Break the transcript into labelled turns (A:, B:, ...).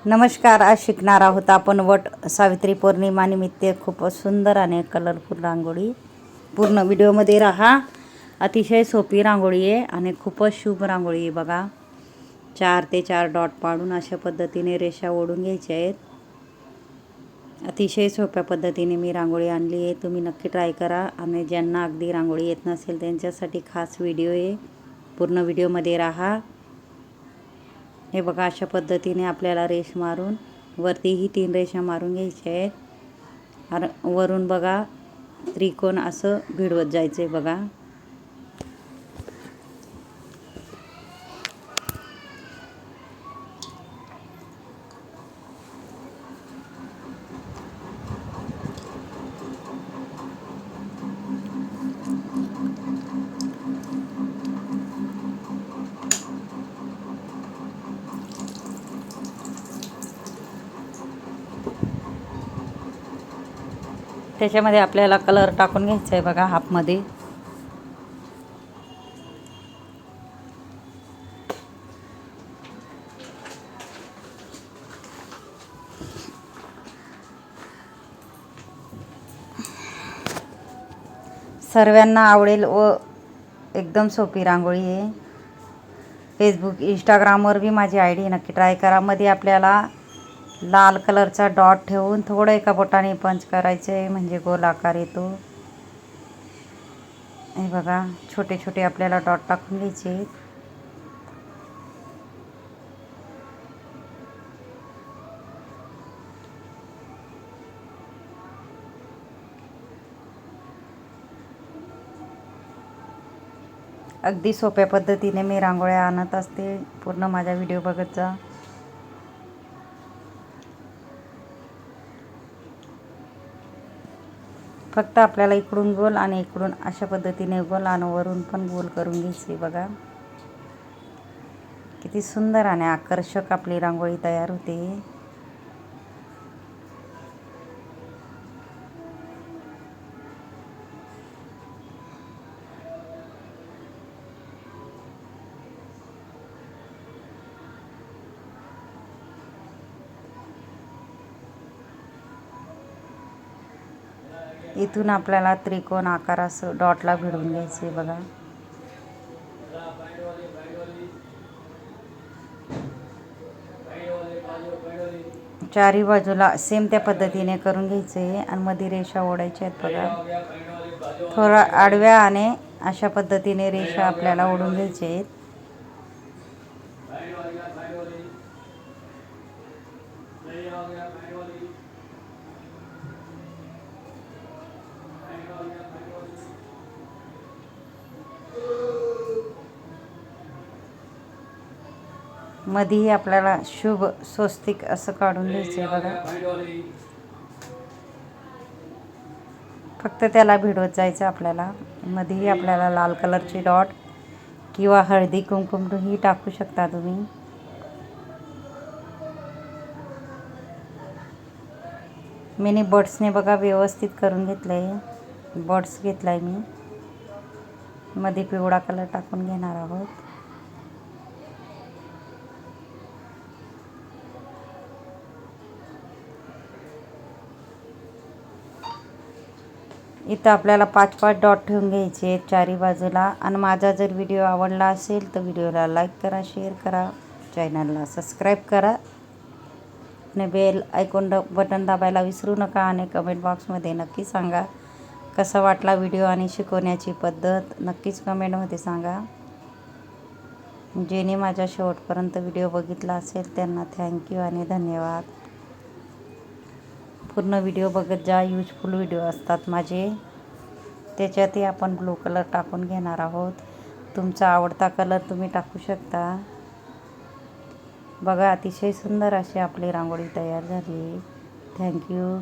A: नमस्कार. आज शिकणार आहोत आपण वट सावित्री पौर्णिमा निमित्त खूपच सुंदर आणि कलरफुल रांगोळी. पूर्ण व्हिडिओमध्ये राहा. अतिशय सोपी रांगोळी आहे आणि खूपच शुभ रांगोळी आहे. बघा, 4 ते 4 डॉट पाडून अशा पद्धतीने रेषा ओढून घ्यायच्या आहेत. अतिशय सोप्या पद्धतीने मी रांगोळी आणली आहे. तुम्ही नक्की ट्राय करा. आणि ज्यांना अगदी रांगोळी येत नसेल त्यांच्यासाठी खास व्हिडिओ आहे. पूर्ण व्हिडिओमध्ये राहा. हे बघा, अशा पद्धतीने आपल्याला रेष मारून वरतीही 3 रेषा मारून घ्यायच्या आहेत. आणि वरून बघा त्रिकोण असं भिडवत जायचं आहे. बघा, त्याच्यामध्ये आपल्याला कलर टाकून घ्यायचा आहे. बघा, हाफमध्ये सर्वांना आवडेल व एकदम सोपी रांगोळी आहे. फेसबुक इंस्टाग्रामवर बी माझी आय डी, नक्की ट्राय करा. मध्ये आपल्याला लाल कलरचा डॉट ठेवून थोडं एका बोटाने पंच करायचं आहे, म्हणजे गोल आकार येतो. हे बघा, छोटे छोटे आपल्याला डॉट टाकून घ्यायचे. अगदी सोप्या पद्धतीने मी रांगोळ्या आणत असते. पूर्ण माझा व्हिडिओ बघत जा. फक्त आपल्याला इकडून गोल आणि इकडून अशा पद्धतीने गोल आणि वरून पण गोल करून घ्यायची. बघा, किती सुंदर आणि आकर्षक आपली रांगोळी तयार होते. इथून आपल्याला त्रिकोण आकार असं डॉटला भिडवून घ्यायचे. बघा, चारी बाजूला सेम त्या पद्धतीने करून घ्यायचे आणि मध्ये रेषा ओढायच्या आहेत. बघा, थोडा आडव्या आणि अशा पद्धतीने रेषा आपल्याला ओढून घ्यायच्या आहेत. मध्येही आपल्याला शुभ स्वस्तिक असं काढून घ्यायचं आहे. बघा, फक्त त्याला भिडवत जायचं आपल्याला. मध्येही आपल्याला लाल कलरची डॉट किंवा हळदी कुंकुमही टाकू शकता तुम्ही. मिनी बर्ड्सने बघा व्यवस्थित करून घेतलं आहे. बर्ड्स घेतला आहे मी. मध्ये पिवळा कलर टाकून घेणार आहोत. इथं आपल्याला 5-5 डॉट ठेवून घ्यायचे आहेत चारी बाजूला. आणि माझा जर व्हिडिओ आवडला असेल तर व्हिडिओला लाईक करा, शेअर करा, चॅनलला सबस्क्राईब करा आणि बेल आयकॉन बटन दाबायला विसरू नका. आणि कमेंट बॉक्समध्ये नक्की सांगा कसा वाटला व्हिडिओ आणि शिकवण्याची पद्धत. नक्कीच कमेंटमध्ये सांगा. ज्याने माझ्या शेवटपर्यंत व्हिडिओ बघितला असेल त्यांना थँक्यू आणि धन्यवाद. पूर्ण व्हिडिओ बघत जा. यूजफुल व्हिडिओ असतात माझे. त्याच्यातही आपण ब्लू कलर टाकून घेणार आहोत. तुमचा आवडता कलर तुम्ही टाकू शकता. बघा, अतिशय सुंदर अशी आपली रांगोळी तयार झाली. थँक्यू.